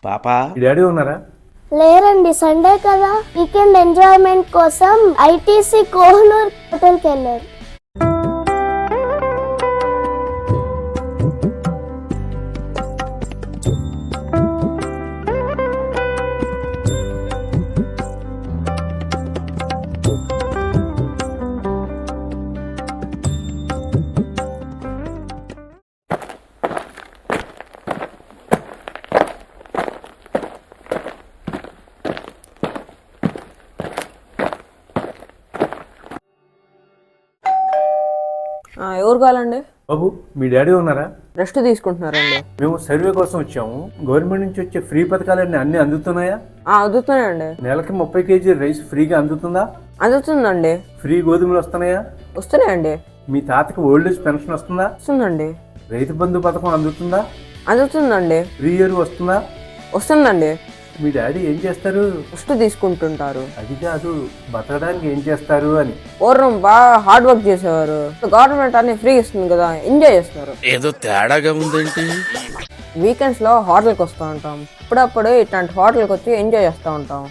పాపా మీ డాడీ ఉన్నారా? లేరండి, సండే కదా. వీకెండ్ ఎంజాయ్మెంట్ కోసం ఐటీసీ కోహ్నూర్ హోటల్కి వెళ్ళారు. ఎవరు కావాలండి? బాబు మీ డాడీ ఉన్నారా? రెస్ట్ తీసుకుంటున్నారండి. మేము సర్వే కోసం వచ్చాము. గవర్నమెంట్ నుంచి వచ్చే ఫ్రీ పథకాలన్నీ అన్ని అందుతున్నాయా? అందుతున్నాయండి. నెలకి 30 కేజీ రైస్ ఫ్రీగా అందుతుందా? అందుతుందండి. ఫ్రీ గోధుమలు వస్తున్నాయా? వస్తున్నాయండి. మీ తాతకి ఓల్డ్ ఏజ్ పెన్షన్ వస్తుందా? వస్తుందండి. రైతు బంధు పథకం అందుతుందా? అందుతుందండి. ఫ్రీ ఎరువు వస్తుందా? వస్తుందండి. మీ డాడీ ఏం చేస్తారు? రెస్ట్ తీసుకుంటుంటారు. అది కాదు, బతకడానికి ఏం చేస్తారు అని. పూర్వం బాగా హార్డ్ వర్క్ చేసేవారు. గవర్నమెంట్ అన్ని ఫ్రీ ఇస్తుంది కదా, ఎంజాయ్ చేస్తారు. ఏదో తేడాగా ఉందేంటి? వీకెండ్స్ లో హోటల్కి వస్తూ ఉంటాం. అప్పుడప్పుడు ఇట్లాంటి హోటల్కి వచ్చి ఎంజాయ్ చేస్తూ ఉంటాం.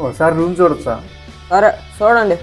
ఒకసారి రూమ్ చూడొచ్చా? సరే చూడండి.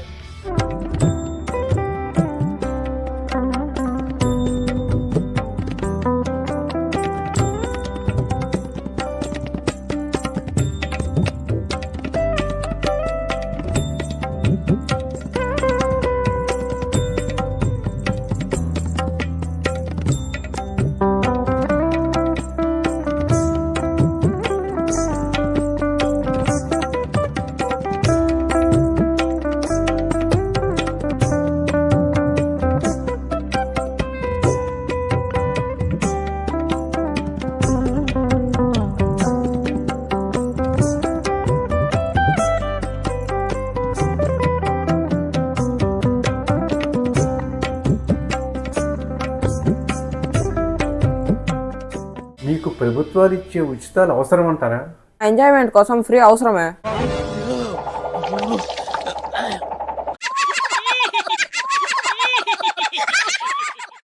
మీకు ప్రభుత్వాలు ఇచ్చే ఉచితాలు అవసరం అంటారా? ఎంజాయ్మెంట్ కోసం ఫ్రీ అవసరమే.